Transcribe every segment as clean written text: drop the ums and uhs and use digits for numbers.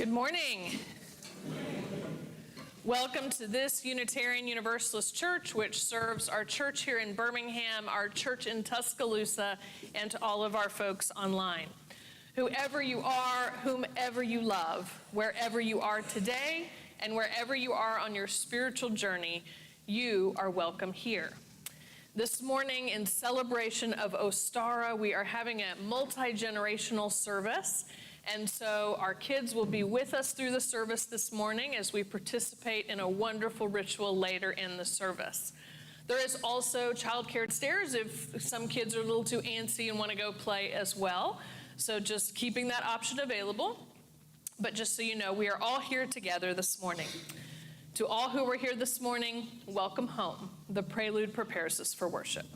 Good morning. Welcome to this Unitarian Universalist Church, which serves our church here in Birmingham, our church in Tuscaloosa, and to all of our folks online. Whoever you are, whomever you love, wherever you are today, and wherever you are on your spiritual journey, you are welcome here. This morning, in celebration of Ostara, we are having a multi-generational service. And so our kids will be with us through the service this morning as we participate in a wonderful ritual later in the service. There is also childcare upstairs if some kids are a little too antsy and want to go play as well. So just keeping that option available. But just so you know, we are all here together this morning. To all who were here this morning, welcome home. The prelude prepares us for worship.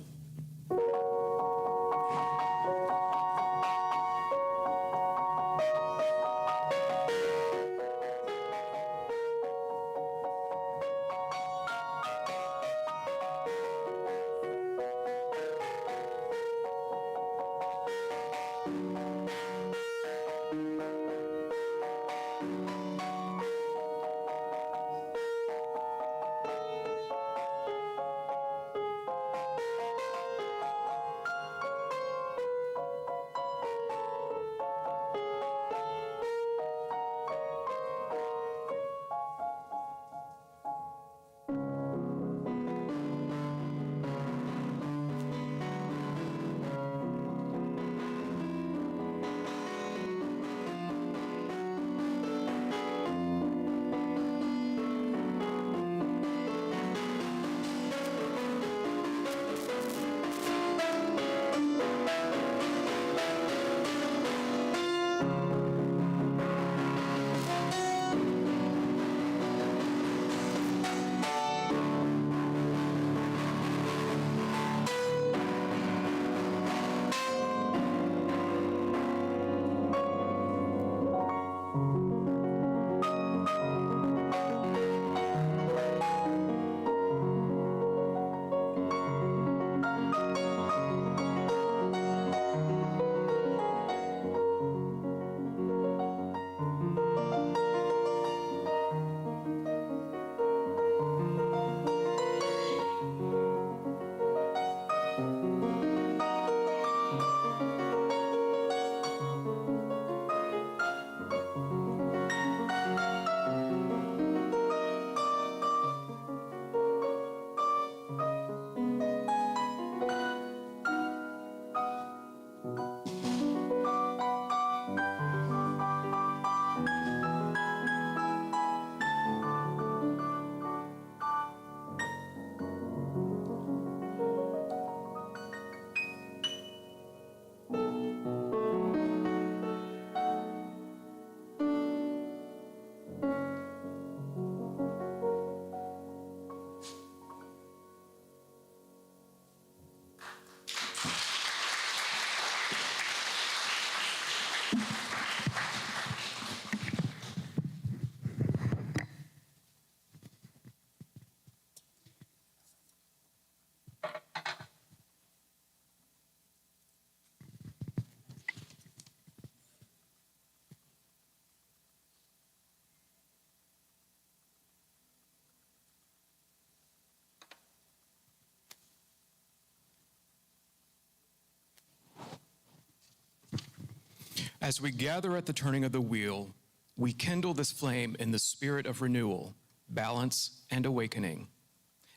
As we gather at the turning of the wheel, we kindle this flame in the spirit of renewal, balance, and awakening.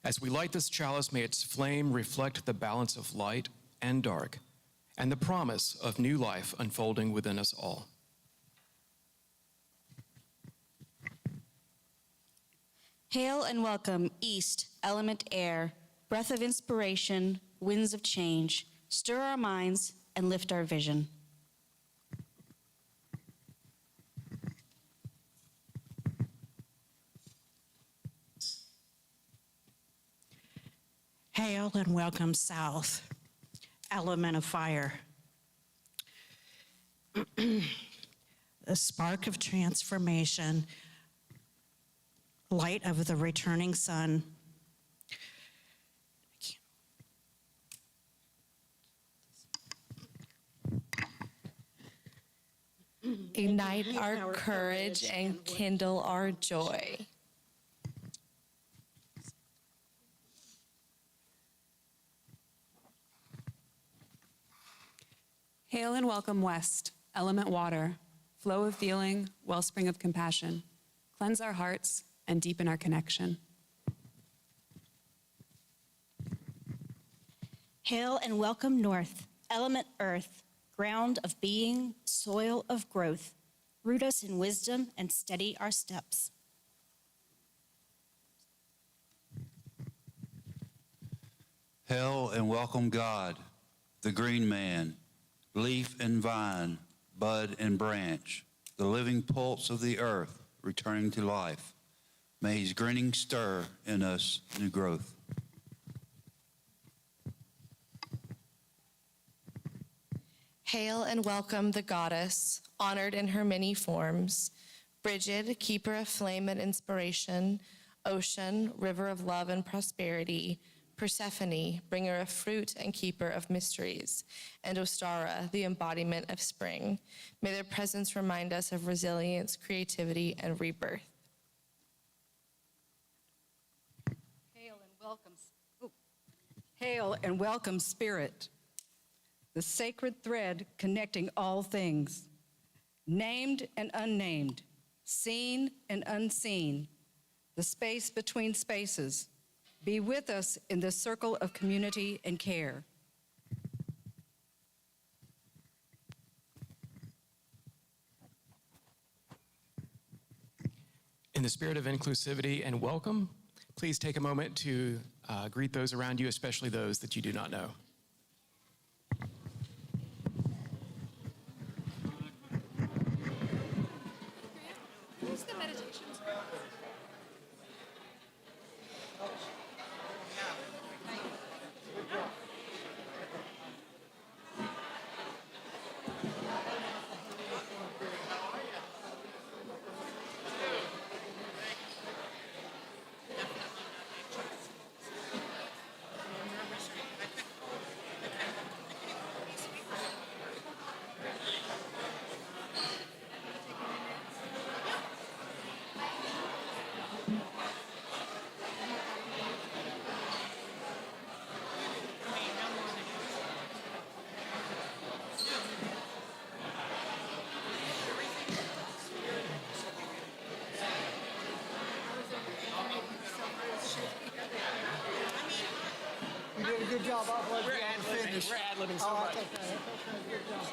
As we light this chalice, may its flame reflect the balance of light and dark, and the promise of new life unfolding within us all. Hail and welcome, East, element air, breath of inspiration, winds of change, stir our minds and lift our vision. Hail and welcome, South, element of fire. The spark of transformation, light of the returning sun. Ignite our courage and kindle our joy. Hail and welcome west, element water, flow of feeling, wellspring of compassion. Cleanse our hearts and deepen our connection. Hail and welcome north, element earth, ground of being, soil of growth. Root us in wisdom and steady our steps. Hail and welcome God, the green man, leaf and vine, bud and branch, the living pulse of the earth returning to life. May his grinning stir in us new growth. Hail and welcome the goddess, honored in her many forms. Brigid, keeper of flame and inspiration. Ocean, river of love and prosperity. Persephone, bringer of fruit and keeper of mysteries. And Ostara, the embodiment of spring. May their presence remind us of resilience, creativity, and rebirth. Hail and welcome, Spirit, the sacred thread connecting all things, named and unnamed, seen and unseen, the space between spaces. Be with us in this circle of community and care. In the spirit of inclusivity and welcome, please take a moment to greet those around you, especially those that you do not know. You did a good job. We're ad-libbing so much. Good job.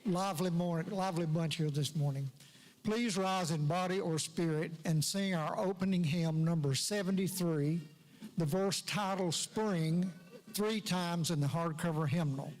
lively morning, lively bunch here this morning. Please rise in body or spirit and sing our opening hymn, number 73, the verse titled Spring, 3 times in the hardcover hymnal.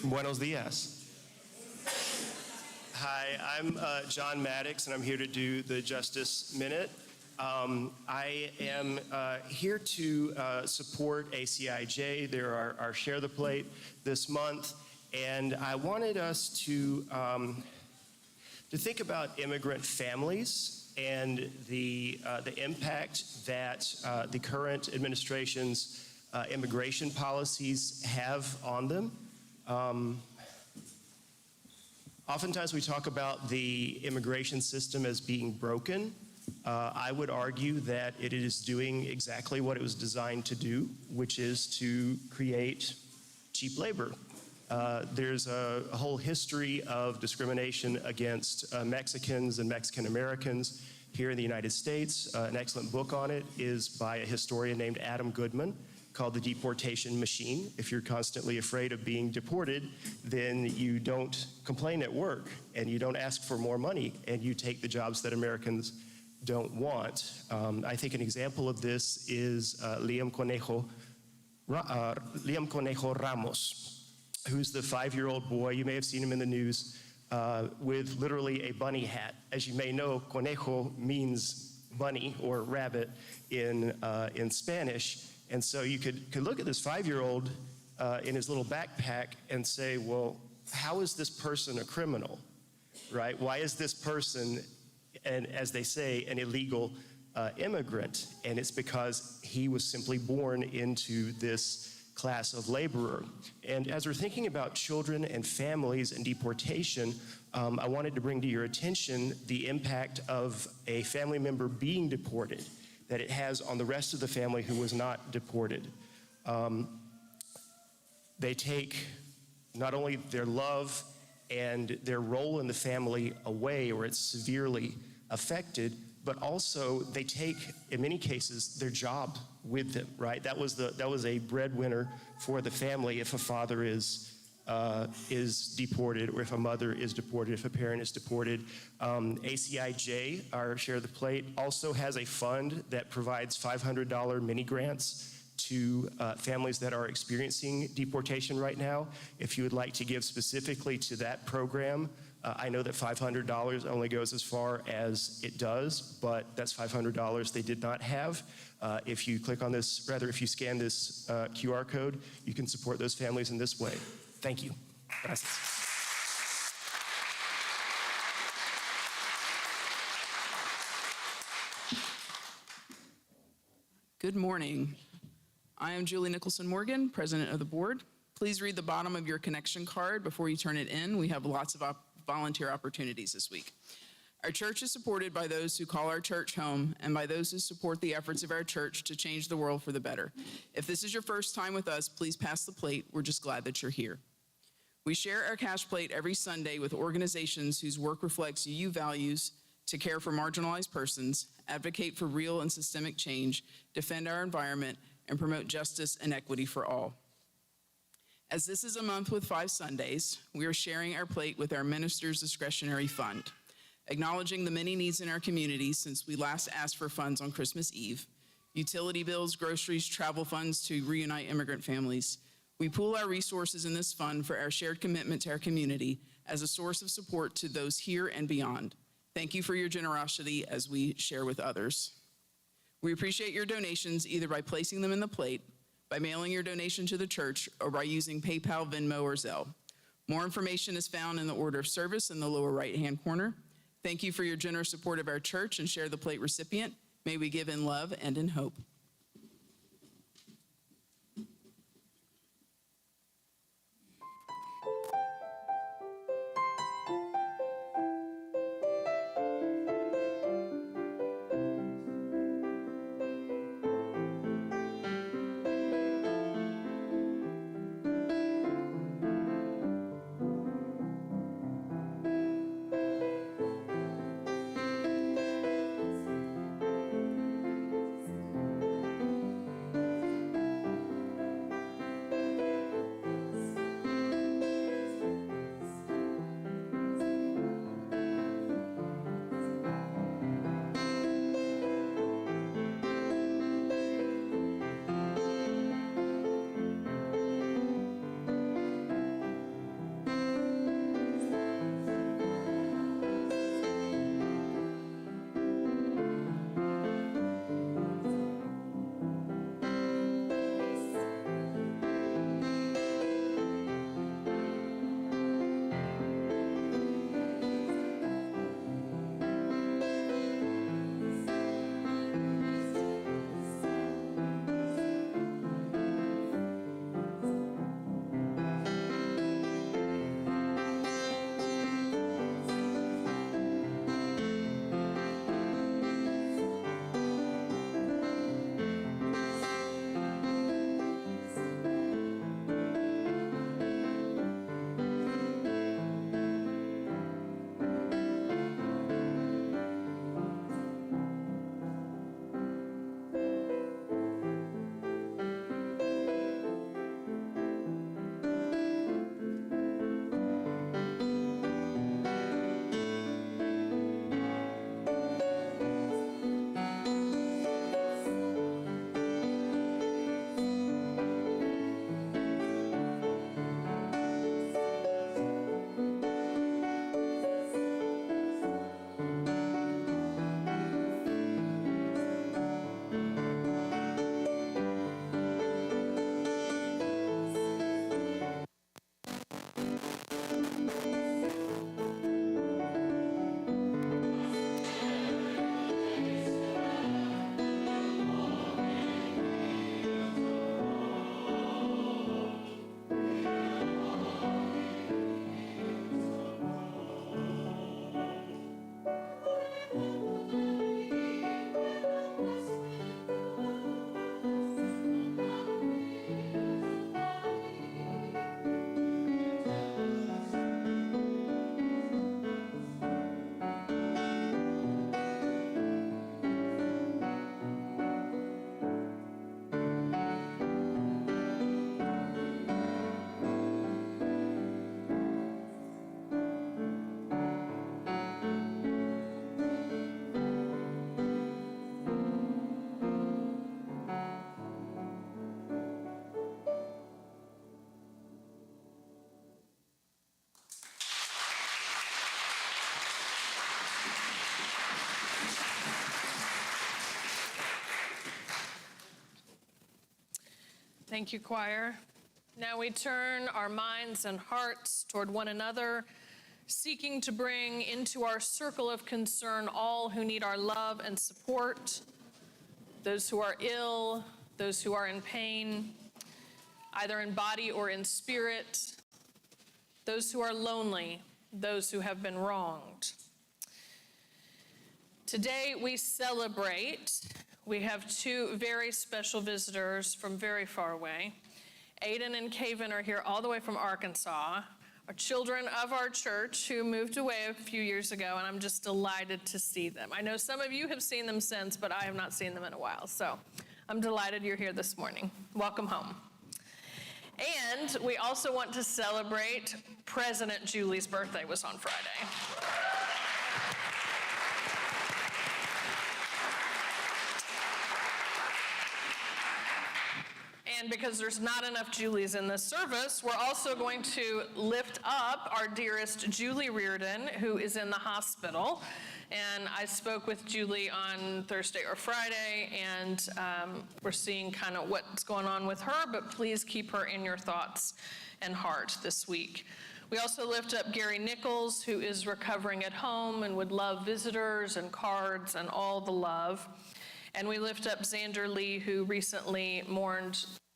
Buenos dias. Hi, I'm John Maddox, and I'm here to do the Justice Minute. I am here to support ACIJ. They're our Share the Plate this month, and I wanted us to think about immigrant families and the impact that the current administration's immigration policies have on them. Oftentimes we talk about the immigration system as being broken. I would argue that it is doing exactly what it was designed to do, which is to create cheap labor. There's a whole history of discrimination against Mexicans and Mexican Americans here in the United States. An excellent book on it is by a historian named Adam Goodman, called The Deportation Machine. If you're constantly afraid of being deported, then you don't complain at work, and you don't ask for more money, and you take the jobs that Americans don't want. I think an example of this is Liam Conejo Ramos, who's the 5-year-old boy, you may have seen him in the news, with literally a bunny hat. As you may know, conejo means bunny or rabbit in Spanish. And so you could look at this 5-year-old in his little backpack and say, well, how is this person a criminal, right? Why is this person, and as they say, an illegal immigrant? And it's because he was simply born into this class of laborer. And as we're thinking about children and families and deportation, I wanted to bring to your attention the impact of a family member being deported that it has on the rest of the family who was not deported. They take not only their love and their role in the family away, or it's severely affected, but also they take, in many cases, their job with them, right? That was a breadwinner for the family if a father is deported, or if a mother is deported, if a parent is deported. ACIJ, our Share the Plate, also has a fund that provides $500 mini grants to families that are experiencing deportation right now. If you would like to give specifically to that program, I know that $500 only goes as far as it does, but that's $500 they did not have. If you click on this, rather, if you scan this QR code, you can support those families in this way. Thank you. Gracias. Good morning. I am Julie Nicholson Morgan, President of the Board. Please read the bottom of your connection card before you turn it in. We have lots of volunteer opportunities this week. Our church is supported by those who call our church home and by those who support the efforts of our church to change the world for the better. If this is your first time with us, please pass the plate. We're just glad that you're here. We share our cash plate every Sunday with organizations whose work reflects UU values to care for marginalized persons, advocate for real and systemic change, defend our environment, and promote justice and equity for all. As this is a month with 5 Sundays, we are sharing our plate with our Minister's Discretionary Fund, acknowledging the many needs in our community since we last asked for funds on Christmas Eve: utility bills, groceries, travel funds to reunite immigrant families. We pool our resources in this fund for our shared commitment to our community as a source of support to those here and beyond. Thank you for your generosity as we share with others. We appreciate your donations either by placing them in the plate, by mailing your donation to the church, or by using PayPal, Venmo, or Zelle. More information is found in the order of service in the lower right-hand corner. Thank you for your generous support of our church and share the plate recipient. May we give in love and in hope. Thank you, choir. Now we turn our minds and hearts toward one another, seeking to bring into our circle of concern all who need our love and support, those who are ill, those who are in pain, either in body or in spirit, those who are lonely, those who have been wronged. Today we celebrate. We have two very special visitors from very far away. Aiden and Kaven are here all the way from Arkansas, are children of our church who moved away a few years ago, and I'm just delighted to see them. I know some of you have seen them since, but I have not seen them in a while, so I'm delighted you're here this morning. Welcome home. And we also want to celebrate President Julie's birthday was on Friday. And because there's not enough Julies in this service, we're also going to lift up our dearest Julie Reardon, who is in the hospital. And I spoke with Julie on Thursday or Friday, and we're seeing kind of what's going on with her, but please keep her in your thoughts and heart this week. We also lift up Gary Nichols, who is recovering at home and would love visitors and cards and all the love. And we lift up Xander Lee, who recently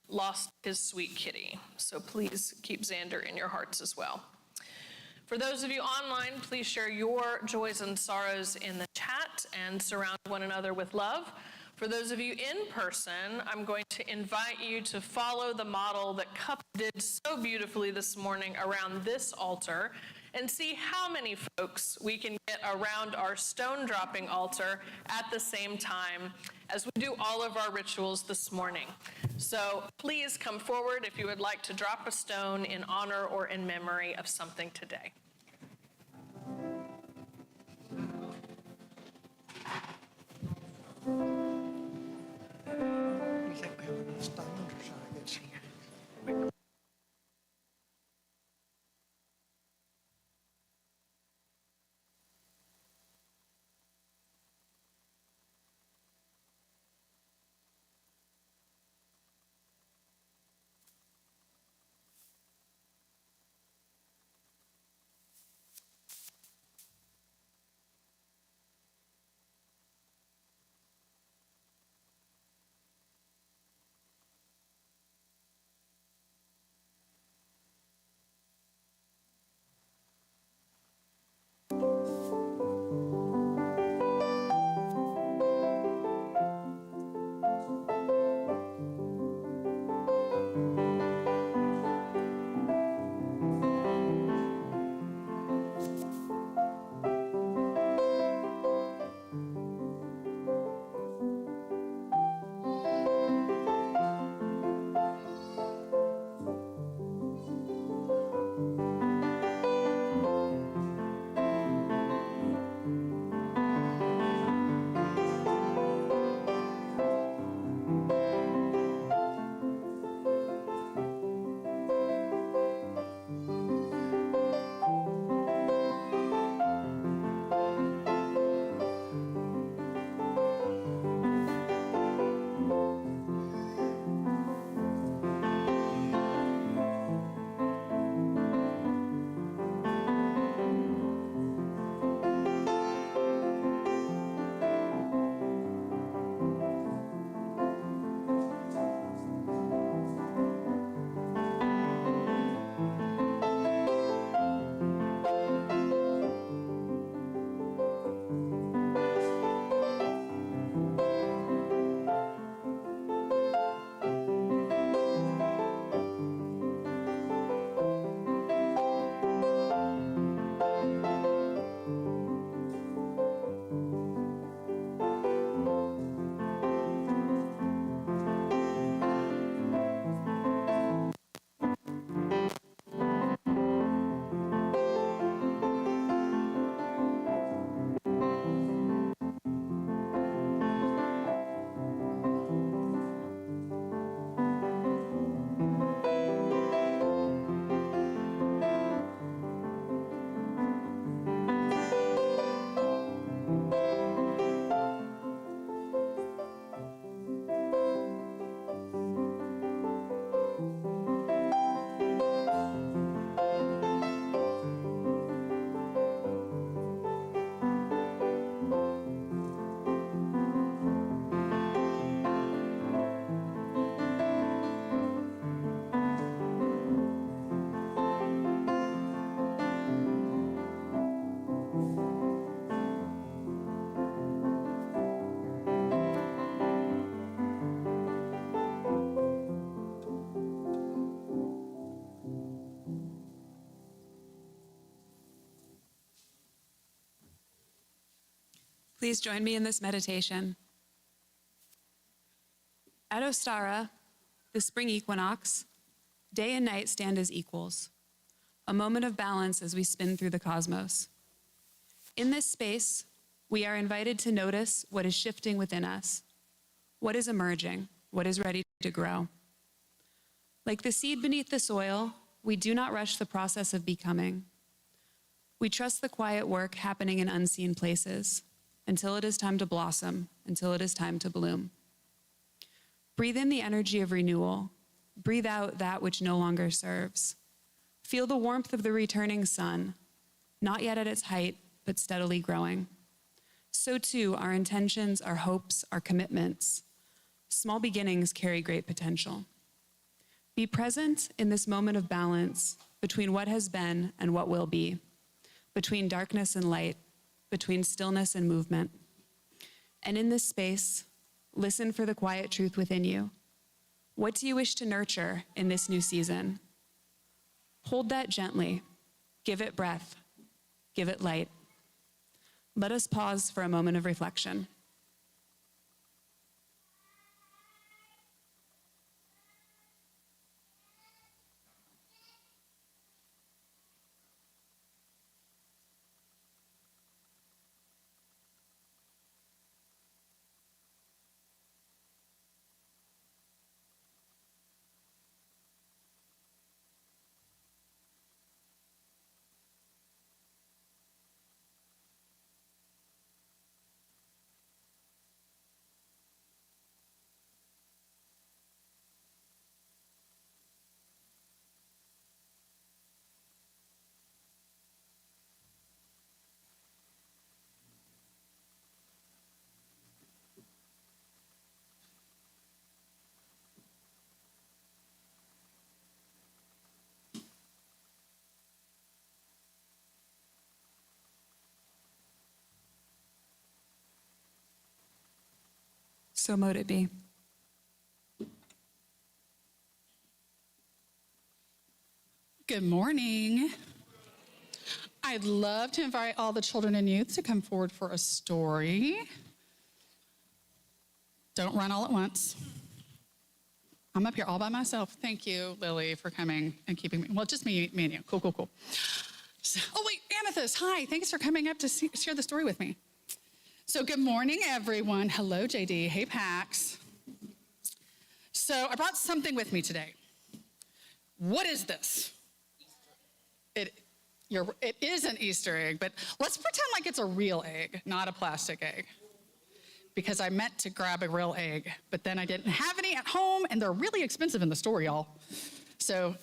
lost his sweet kitty. So please keep Xander in your hearts as well. For those of you online, please share your joys and sorrows in the chat and surround one another with love. For those of you in person, I'm going to invite you to follow the model that Cup did so beautifully this morning around this altar and see how many folks we can get around our stone dropping altar at the same time as we do all of our rituals this morning. So please come forward if you would like to drop a stone in honor or in memory of something today. You think we have enough stones or should I get some? Please join me in this meditation. At Ostara, the spring equinox, day and night stand as equals, a moment of balance as we spin through the cosmos. In this space, we are invited to notice what is shifting within us, what is emerging, what is ready to grow. Like the seed beneath the soil, we do not rush the process of becoming. We trust the quiet work happening in unseen places until it is time to blossom, until it is time to bloom. Breathe in the energy of renewal. Breathe out that which no longer serves. Feel the warmth of the returning sun, not yet at its height, but steadily growing. So too, our intentions, our hopes, our commitments. Small beginnings carry great potential. Be present in this moment of balance between what has been and what will be, between darkness and light, between stillness and movement. And in this space, listen for the quiet truth within you. What do you wish to nurture in this new season? Hold that gently. Give it breath. Give it light. Let us pause for a moment of reflection. So mote it be. Good morning. I'd love to invite all the children and youth to come forward for a story. Don't run all at once. I'm up here all by myself. Thank you, Lily, for coming and keeping me. Well, just me and you. Cool, cool, cool. Oh, wait, Amethyst, hi. Thanks for coming up to share the story with me. So good morning, everyone. Hello, JD. Hey, Pax. So I brought something with me today. What is this? It is an Easter egg, but let's pretend like it's a real egg, not a plastic egg. Because I meant to grab a real egg, but then I didn't have any at home, and they're really expensive in the store, y'all. So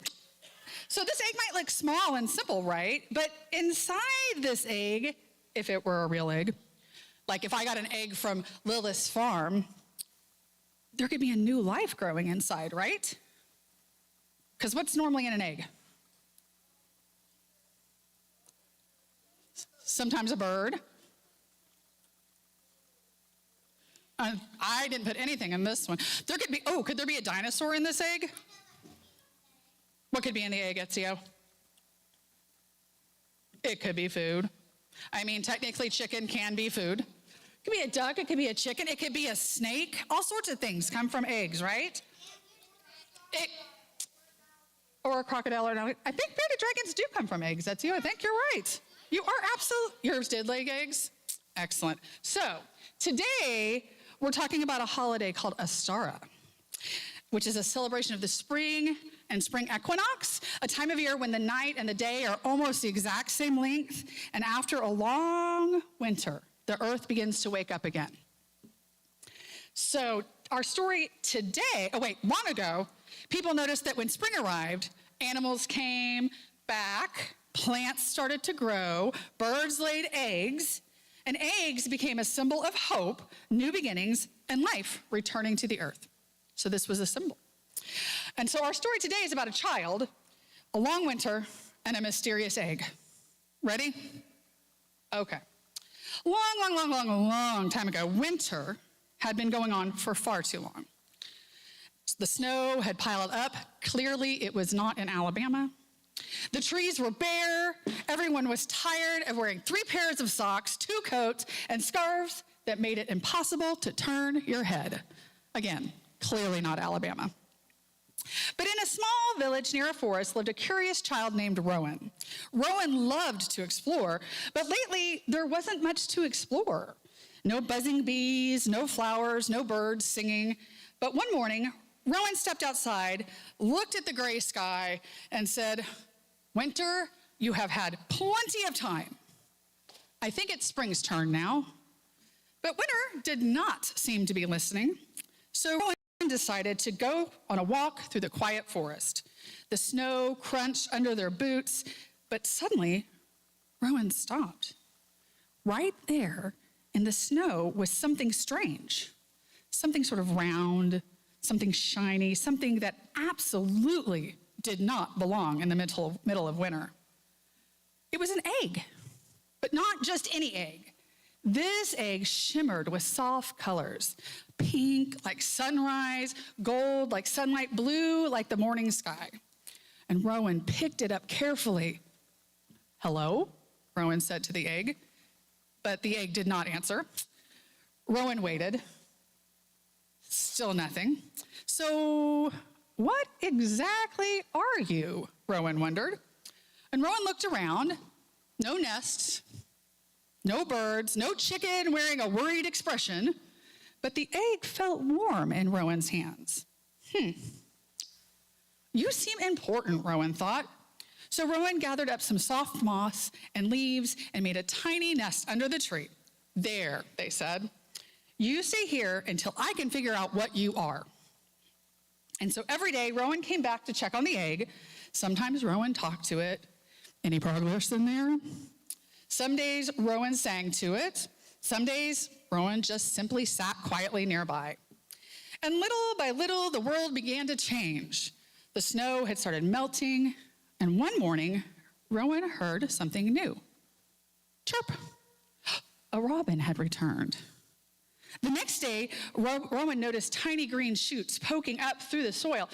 this egg might look small and simple, right? But inside this egg, if it were a real egg, like if I got an egg from Lilith's farm, there could be a new life growing inside, right? Because what's normally in an egg? Sometimes a bird. I didn't put anything in this one. Could there be a dinosaur in this egg? What could be in the egg, Ezio? It could be food. I mean, technically chicken can be food. It could be a duck, it could be a chicken, it could be a snake. All sorts of things come from eggs, right? Or a crocodile, I think bearded dragons do come from eggs, Ezio. I think you're right. You are absolutely, yours did lay eggs? Excellent. So, today, we're talking about a holiday called Ostara, which is a celebration of the spring and spring equinox, a time of year when the night and the day are almost the exact same length, and after a long winter, the earth begins to wake up again. So our story today, long ago, people noticed that when spring arrived, animals came back, plants started to grow, birds laid eggs, and eggs became a symbol of hope, new beginnings, and life returning to the earth. So this was a symbol. And so our story today is about a child, a long winter, and a mysterious egg. Ready? Okay. Long time ago, winter had been going on for far too long. The snow had piled up. Clearly, it was not in Alabama. The trees were bare. Everyone was tired of wearing 3 pairs of socks, 2 coats, and scarves that made it impossible to turn your head. Again, clearly not Alabama. But in a small village near a forest lived a curious child named Rowan. Rowan loved to explore, but lately there wasn't much to explore. No buzzing bees, no flowers, no birds singing. But one morning, Rowan stepped outside, looked at the gray sky, and said, "Winter, you have had plenty of time. I think it's spring's turn now." But winter did not seem to be listening. So Rowan decided to go on a walk through the quiet forest. The snow crunched under their boots, but suddenly Rowan stopped. Right there in the snow was something strange, something sort of round, something shiny, something that absolutely did not belong in the middle of winter. It was an egg, but not just any egg. This egg shimmered with soft colors, pink like sunrise, gold like sunlight, blue like the morning sky. And Rowan picked it up carefully. "Hello?" Rowan said to the egg, but the egg did not answer. Rowan waited. Still nothing. "So what exactly are you?" Rowan wondered. And Rowan looked around. No nests, no birds, no chicken wearing a worried expression, but the egg felt warm in Rowan's hands. You seem important, Rowan thought. So Rowan gathered up some soft moss and leaves and made a tiny nest under the tree. "There," they said. "You stay here until I can figure out what you are." And so every day, Rowan came back to check on the egg. Sometimes Rowan talked to it. "Any progress in there?" Some days, Rowan sang to it. Some days, Rowan just simply sat quietly nearby. And little by little, the world began to change. The snow had started melting, and one morning, Rowan heard something new. Chirp! A robin had returned. The next day, Rowan noticed tiny green shoots poking up through the soil.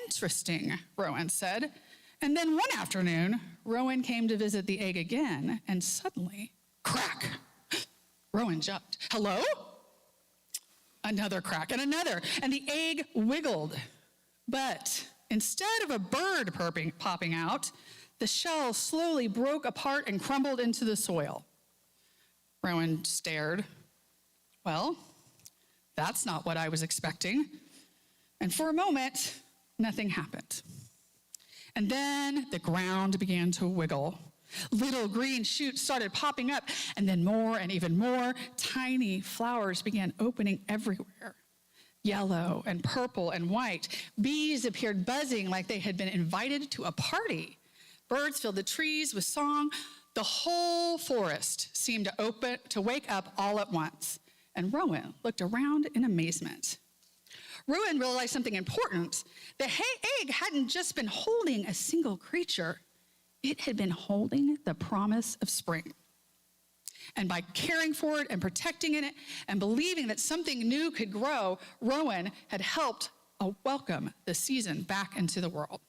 "Interesting," Rowan said. And then one afternoon, Rowan came to visit the egg again, and suddenly, crack! Rowan jumped. "Hello?" Another crack, and another, and the egg wiggled. But instead of a bird popping out, the shell slowly broke apart and crumbled into the soil. Rowan stared. "Well, that's not what I was expecting." And for a moment, nothing happened. And then the ground began to wiggle. Little green shoots started popping up, and then more and even more tiny flowers began opening everywhere. Yellow and purple and white. Bees appeared buzzing like they had been invited to a party. Birds filled the trees with song. The whole forest seemed to wake up all at once. And Rowan looked around in amazement. Rowan realized something important. The egg hadn't just been holding a single creature. It had been holding the promise of spring. And by caring for it and protecting it and believing that something new could grow, Rowan had helped welcome the season back into the world.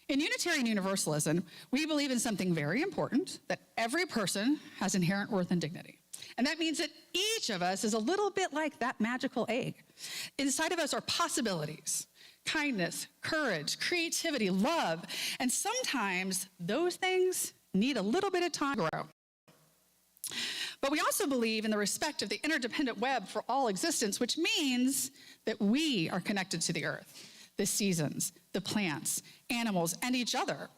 In Unitarian Universalism, we believe in something very important, that every person has inherent worth and dignity. And that means that each of us is a little bit like that magical egg. Inside of us are possibilities, kindness, courage, creativity, love, and sometimes those things need a little bit of time to grow. But we also believe in the respect of the interdependent web for all existence, which means that we are connected to the earth, the seasons, the plants, animals, and each other.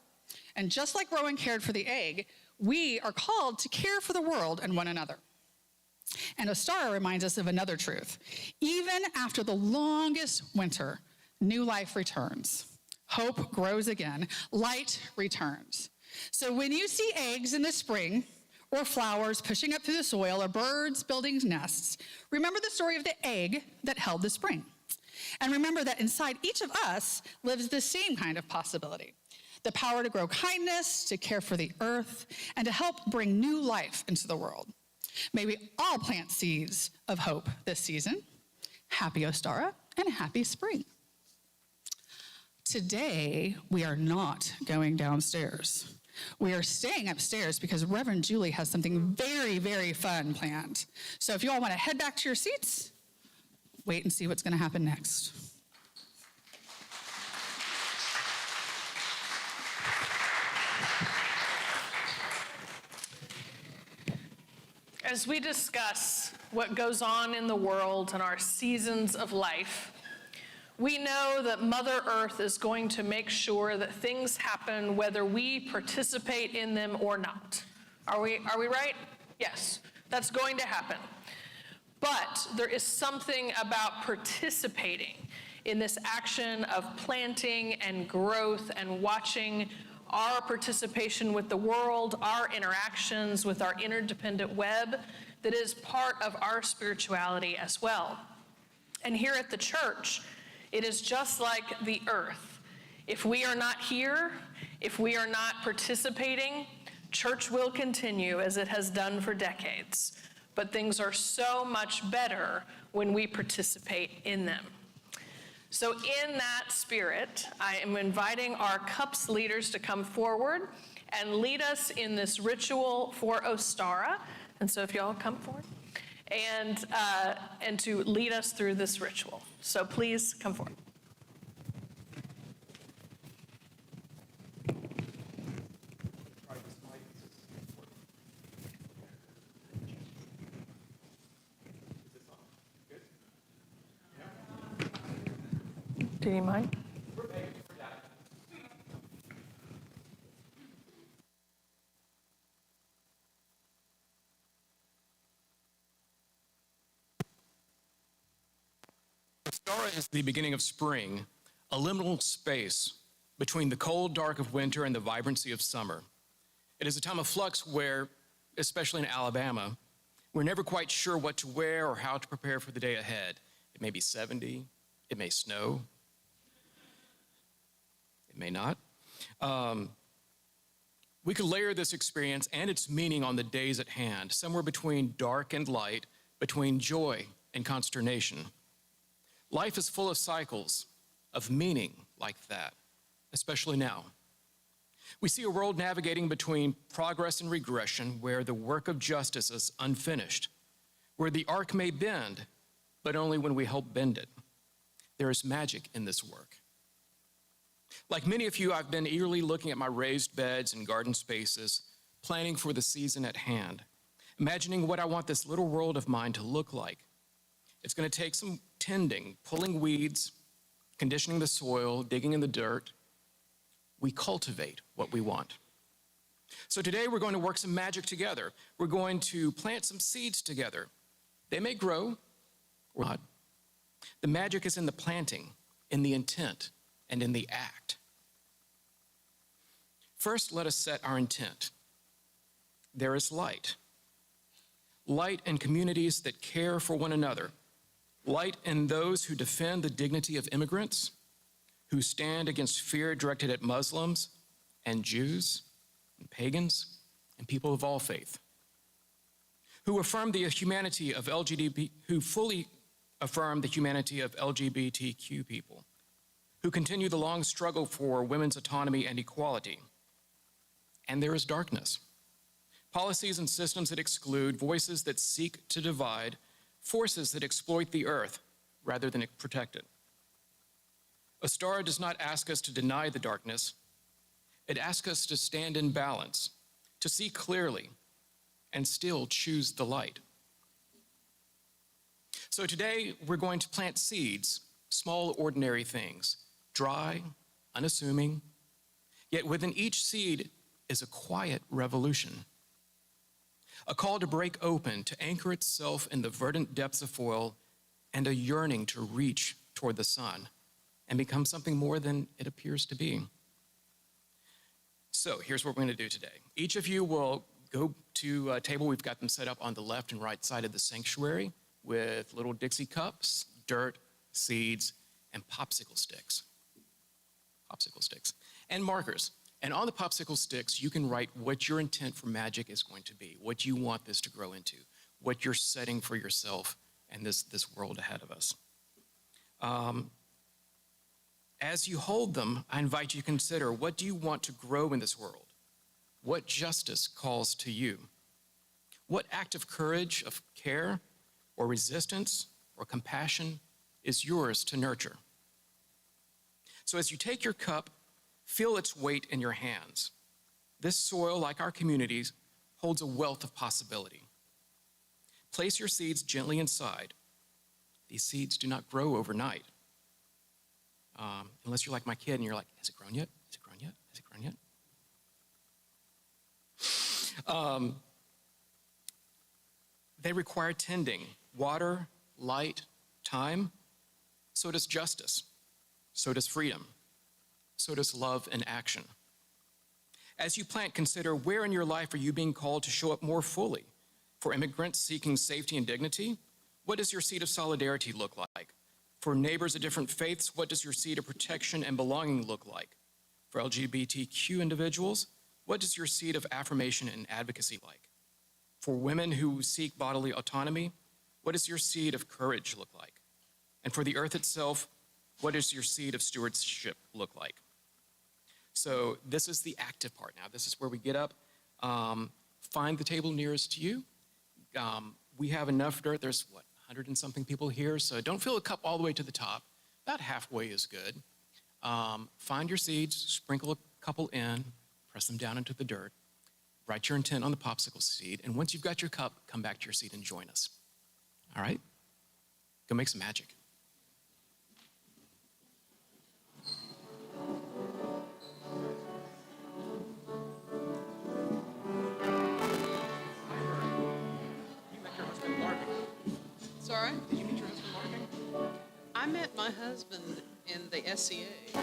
And just like Rowan cared for the egg, we are called to care for the world and one another. And Ostara reminds us of another truth. Even after the longest winter, new life returns. Hope grows again. Light returns. So when you see eggs in the spring, or flowers pushing up through the soil, or birds building nests, remember the story of the egg that held the spring. And remember that inside each of us lives the same kind of possibility. The power to grow kindness, to care for the earth, and to help bring new life into the world. May we all plant seeds of hope this season. Happy Ostara and happy spring. Today, we are not going downstairs. We are staying upstairs because Reverend Julie has something very, very fun planned. So if you all want to head back to your seats, wait and see what's going to happen next. As we discuss what goes on in the world and our seasons of life, we know that Mother Earth is going to make sure that things happen whether we participate in them or not. Are we right? Yes, that's going to happen. But there is something about participating in this action of planting and growth and watching our participation with the world, our interactions with our interdependent web, that is part of our spirituality as well. And here at the church, it is just like the earth. If we are not here, if we are not participating, church will continue as it has done for decades. But things are so much better when we participate in them. So in that spirit, I am inviting our CUPS leaders to come forward and lead us in this ritual for Ostara. And so if y'all come forward and to lead us through this ritual. So please come forward. Do you mind? Ostara is the beginning of spring, a liminal space between the cold dark of winter and the vibrancy of summer. It is a time of flux where, especially in Alabama, we're never quite sure what to wear or how to prepare for the day ahead. It may be 70, it may snow, it may not. We could layer this experience and its meaning on the days at hand, somewhere between dark and light, between joy and consternation. Life is full of cycles of meaning like that, especially now. We see a world navigating between progress and regression, where the work of justice is unfinished, where the arc may bend, but only when we help bend it. There is magic in this work. Like many of you, I've been eagerly looking at my raised beds and garden spaces, planning for the season at hand, imagining what I want this little world of mine to look like. It's going to take some tending, pulling weeds, conditioning the soil, digging in the dirt. We cultivate what we want. So today we're going to work some magic together. We're going to plant some seeds together. They may grow or not. The magic is in the planting, in the intent, and in the act. First, let us set our intent. There is light. Light in communities that care for one another. Light in those who defend the dignity of immigrants, who stand against fear directed at Muslims and Jews and pagans and people of all faith, who affirm the humanity of who fully affirm the humanity of LGBTQ people, who continue the long struggle for women's autonomy and equality. And there is darkness. Policies and systems that exclude, voices that seek to divide, forces that exploit the earth rather than protect it. Ostara does not ask us to deny the darkness. It asks us to stand in balance, to see clearly, and still choose the light. So today, we're going to plant seeds, small, ordinary things, dry, unassuming, yet within each seed is a quiet revolution. A call to break open, to anchor itself in the verdant depths of soil, and a yearning to reach toward the sun and become something more than it appears to be. So here's what we're going to do today. Each of you will go to a table. We've got them set up on the left and right side of the sanctuary with little Dixie cups, dirt, seeds, and popsicle sticks. Popsicle sticks. And markers. And on the popsicle sticks, you can write what your intent for magic is going to be, what you want this to grow into, what you're setting for yourself and this world ahead of us. As you hold them, I invite you to consider, what do you want to grow in this world? What justice calls to you? What act of courage, of care, or resistance, or compassion is yours to nurture? So as you take your cup, feel its weight in your hands. This soil, like our communities, holds a wealth of possibility. Place your seeds gently inside. These seeds do not grow overnight. Unless you're like my kid and you're like, has it grown yet? Has it grown yet? Has it grown yet? They require tending, water, light, time. So does justice. So does freedom. So does love and action. As you plant, consider where in your life are you being called to show up more fully? For immigrants seeking safety and dignity, what does your seed of solidarity look like? For neighbors of different faiths, what does your seed of protection and belonging look like? For LGBTQ individuals, what does your seed of affirmation and advocacy like? For women who seek bodily autonomy, what does your seed of courage look like? And for the earth itself, what does your seed of stewardship look like? So this is the active part now. This is where we get up, find the table nearest to you. We have enough dirt. There's, 100 and something people here, so don't fill a cup all the way to the top. About halfway is good. Find your seeds, sprinkle a couple in, press them down into the dirt, write your intent on the popsicle seed, and once you've got your cup, come back to your seat and join us. All right? Go make some magic. Sorry? Did you meet your husband, Marvin? I met my husband in the SCA. Okay.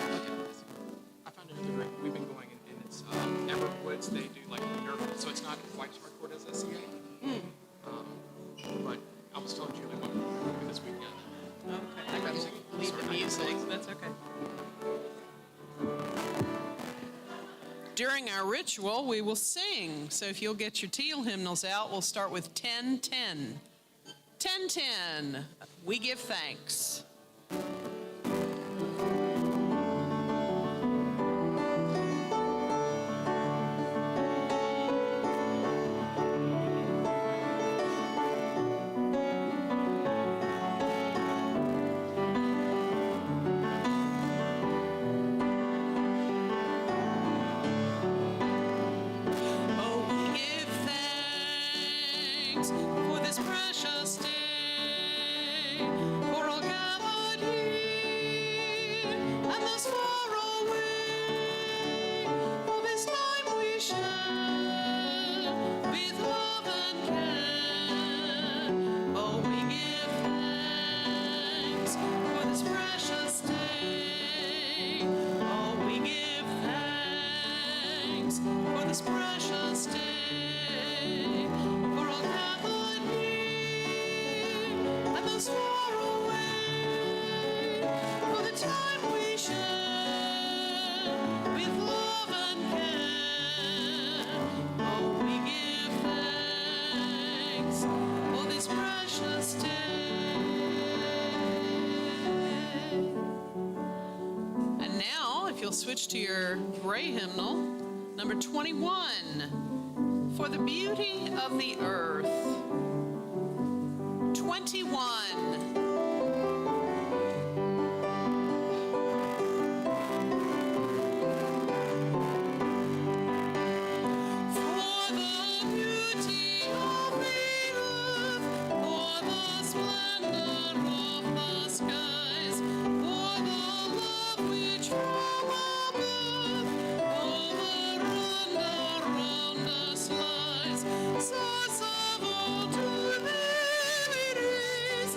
I found another group. We've been going, and it's Everett Woods. They do like nerve, so it's not quite as hardcore as SCA. But I was telling Julie what we're doing this weekend. Okay. I got to leave the music. That's okay. During our ritual, we will sing. So if you'll get your teal hymnals out, we'll start with 10-10. 10-10, we give thanks. Oh, we give thanks for this precious day. For all gathered here and those far away, for this time we share with love and care. Oh, we give thanks for this precious day. Oh, we give thanks for this precious day. For all gathered here and those far away, for the time we share with love and care. Oh, we give thanks for this precious day. And now, if you'll switch to your gray hymnal, number 21, for the beauty of the earth. 21. For the beauty of the earth, for the splendor of the skies, for the love which from above over and around us lies, source of all to them it is.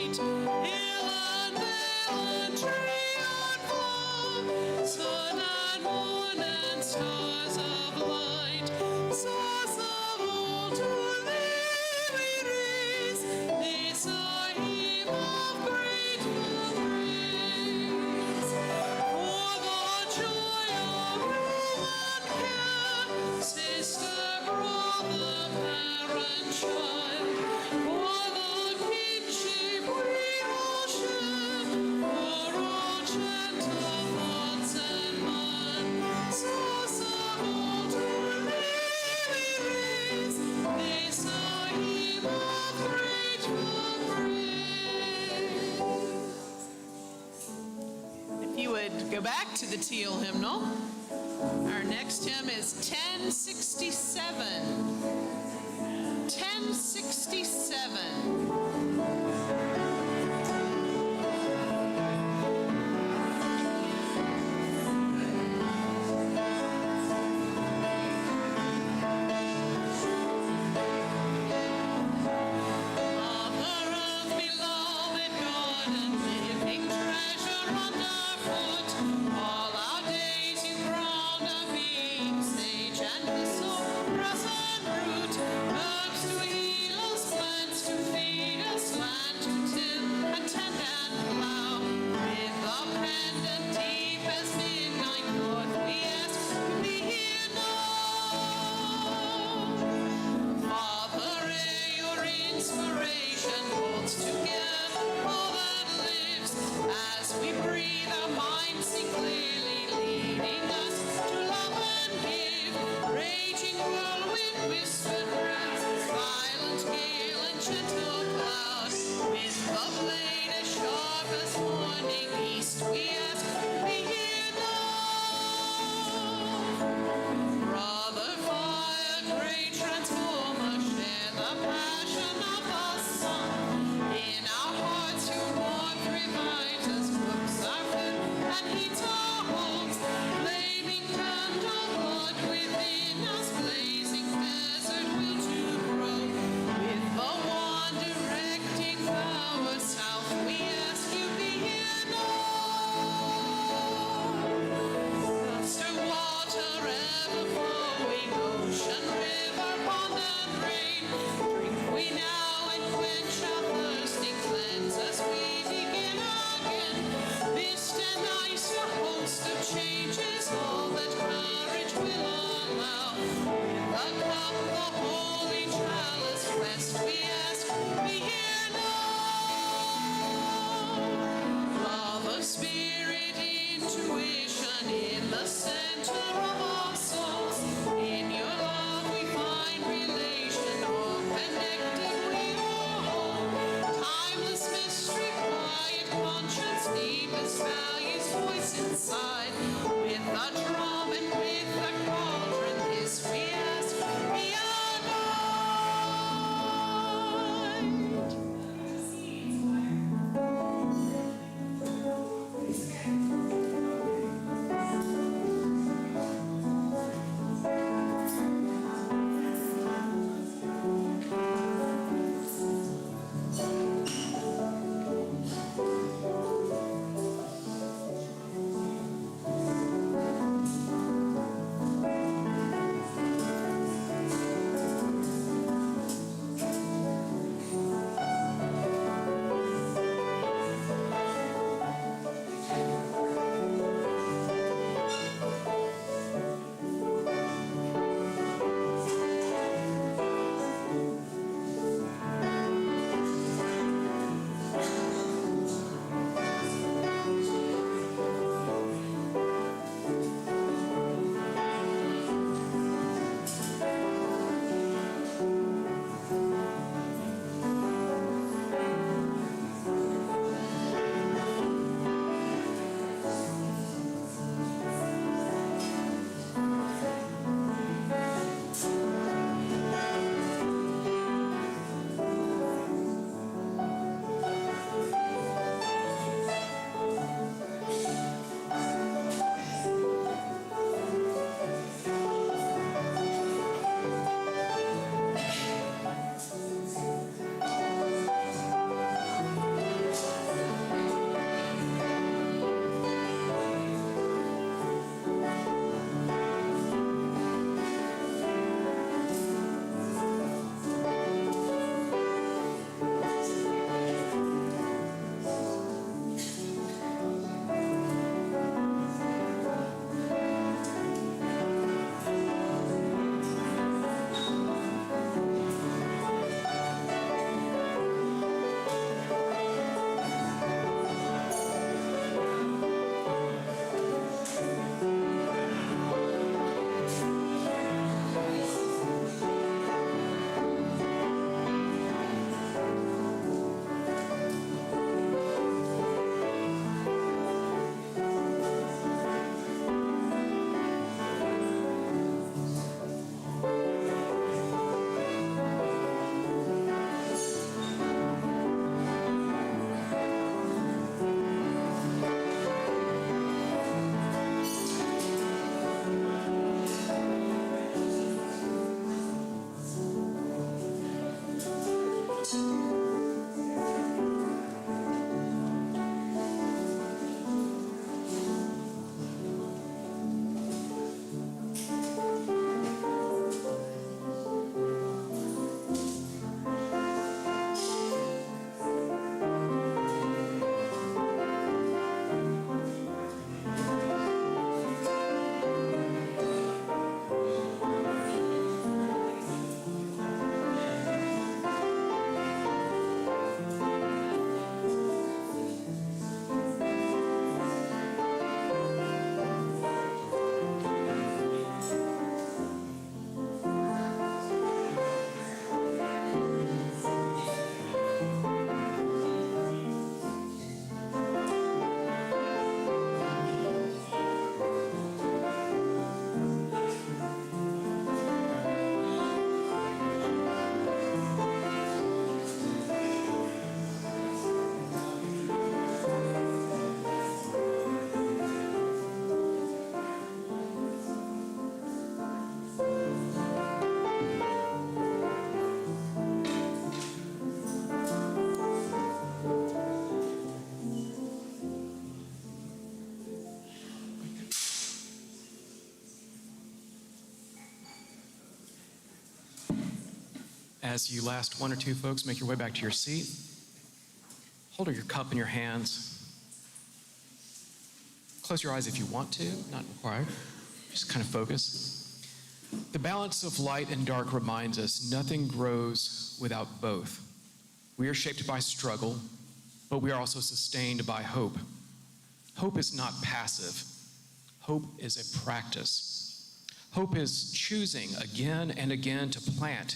light. Hill and vale and tree and flower, sun and moon and stars of light, source of all to thee we raise this our hymn of grateful praise. For the joy of human care, sister, brother, parent, child, for the kinship we all share, for all gentle thoughts and mine, source of all to thee we raise this our hymn of grateful praise. If you would go back to the teal hymnal, our next hymn is 1067. 1067. Mother Earth, beloved God, and living treasure underfoot, all our days you crowned our being, sage and thistle, grass and root, herbs to heal us, plants to feed us, land to till and tend and plow. With our pendant deep as midnight north, we ask to be here now. Father, your inspiration holds together all that lives. As we breathe, our minds see clearly, leading us to love and give. Raging whirlwind, whispered breath, violent gale and gentle cloud. With the blade as sharp as morning east, we ask to be here now. Brother fire, great transformer, share the passion of the sun. In our hearts your warmth revives us, cooks our food and heats our homes. Flaming candle blood within us, blazing desert will to grow. With the one directing power, south As you last one or two folks make your way back to your seat, hold your cup in your hands. Close your eyes if you want to, not required. Just kind of focus. The balance of light and dark reminds us nothing grows without both. We are shaped by struggle, but we are also sustained by hope. Hope is not passive. Hope is a practice. Hope is choosing again and again to plant,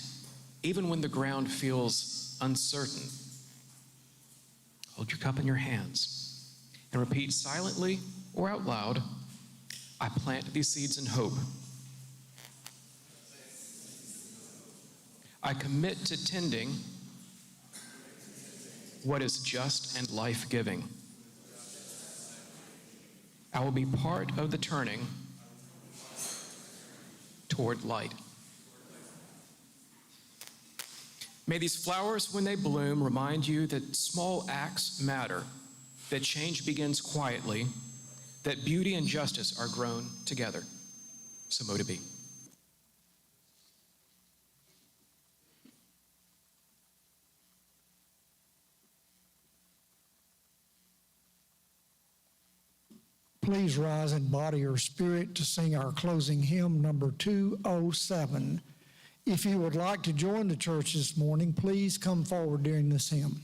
even when the ground feels uncertain. Hold your cup in your hands and repeat silently or out loud, I plant these seeds in hope. I commit to tending what is just and life-giving. I will be part of the turning toward light. May these flowers, when they bloom, remind you that small acts matter, that change begins quietly, that beauty and justice are grown together. So mote it be. Please rise in body or spirit to sing our closing hymn, number 207. If you would like to join the church this morning, please come forward during this hymn.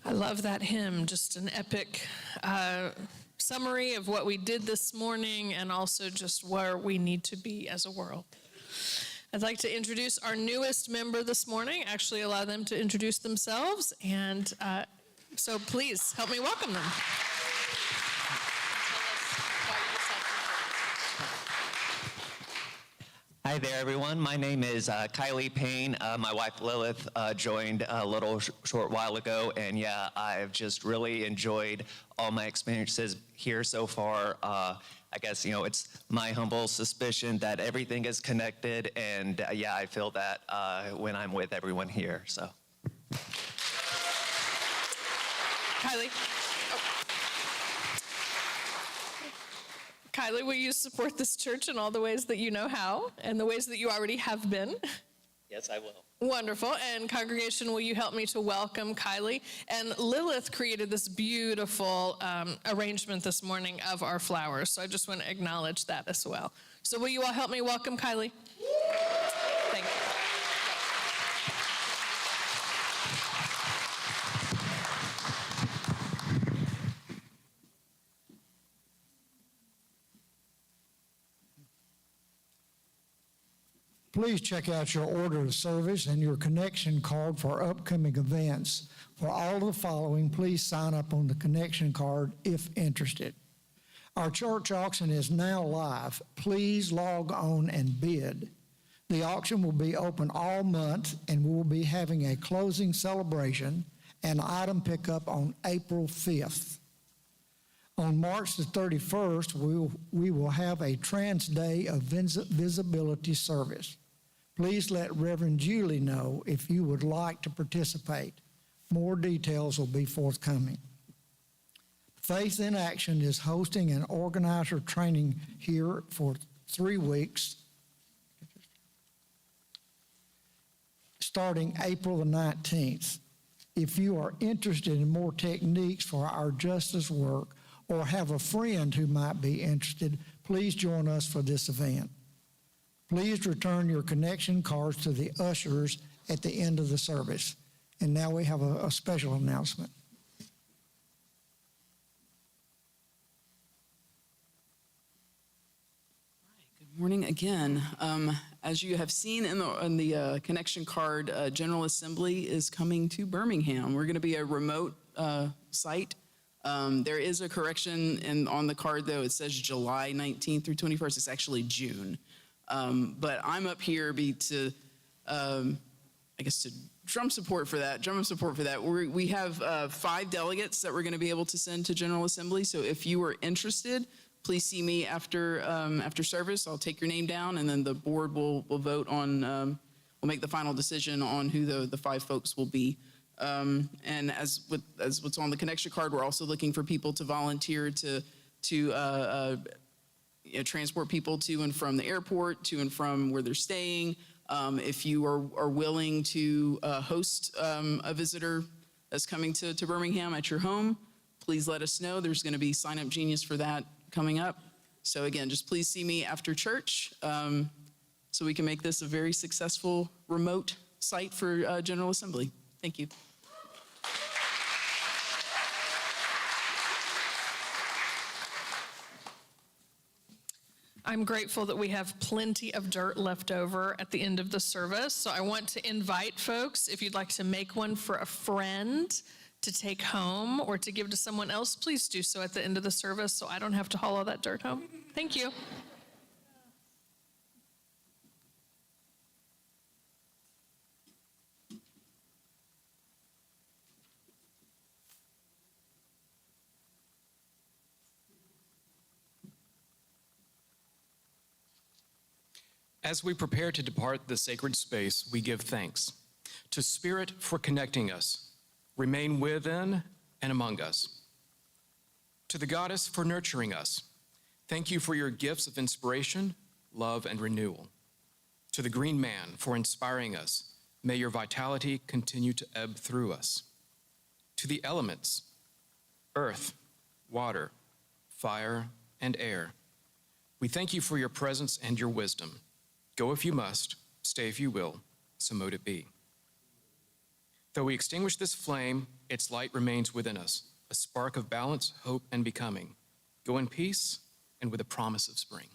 I love that hymn, just an epic summary of what we did this morning and also just where we need to be as a world. I'd like to introduce our newest member this morning, actually allow them to introduce themselves, and so please help me welcome them. Hi there, everyone. My name is Kylie Payne. My wife Lilith joined a little short while ago, and yeah, I've just really enjoyed all my experiences here so far. I guess, it's my humble suspicion that everything is connected, and yeah, I feel that when I'm with everyone here, so. Kylie. Kylie, will you support this church in all the ways that you know how and the ways that you already have been? Yes, I will. Wonderful. And congregation, will you help me to welcome Kylie? And Lilith created this beautiful arrangement this morning of our flowers. So I just want to acknowledge that as well. So will you all help me welcome Kylie? Thank you. Please check out your order of service and your connection card for upcoming events. For all of the following, please sign up on the connection card if interested. Our church auction is now live. Please log on and bid. The auction will be open all month, and we will be having a closing celebration and item pickup on April 5th. On March the 31st, we will have a Trans Day of Visibility service. Please let Reverend Julie know if you would like to participate. More details will be forthcoming. Faith in Action is hosting an organizer training here for 3 weeks, starting April the 19th. If you are interested in more techniques for our justice work or have a friend who might be interested, please join us for this event. Please return your connection cards to the ushers at the end of the service. And now we have a special announcement. Good morning again. As you have seen in the connection card, General Assembly is coming to Birmingham. We're going to be a remote site. There is a correction on the card, though. It says July 19th through 21st. It's actually June. But I'm up here to drum support for that. We have 5 delegates that we're going to be able to send to General Assembly. So if you are interested, please see me after service. I'll take your name down, and then the board will vote on, we'll make the final decision on who the 5 folks will be. And as what's on the connection card, we're also looking for people to volunteer to transport people to and from the airport, to and from where they're staying. If you are willing to host a visitor that's coming to Birmingham at your home, please let us know. There's going to be Sign Up Genius for that coming up. So again, just please see me after church so we can make this a very successful remote site for General Assembly. Thank you. I'm grateful that we have plenty of dirt left over at the end of the service. So I want to invite folks, if you'd like to make one for a friend to take home or to give to someone else, please do so at the end of the service so I don't have to haul all that dirt home. Thank you. As we prepare to depart the sacred space, we give thanks to Spirit for connecting us, remain within and among us. To the Goddess for nurturing us, thank you for your gifts of inspiration, love, and renewal. To the Green Man for inspiring us, may your vitality continue to ebb through us. To the elements, earth, water, fire, and air, we thank you for your presence and your wisdom. Go if you must, stay if you will, so mote it be. Though we extinguish this flame, its light remains within us, a spark of balance, hope, and becoming. Go in peace and with a promise of spring.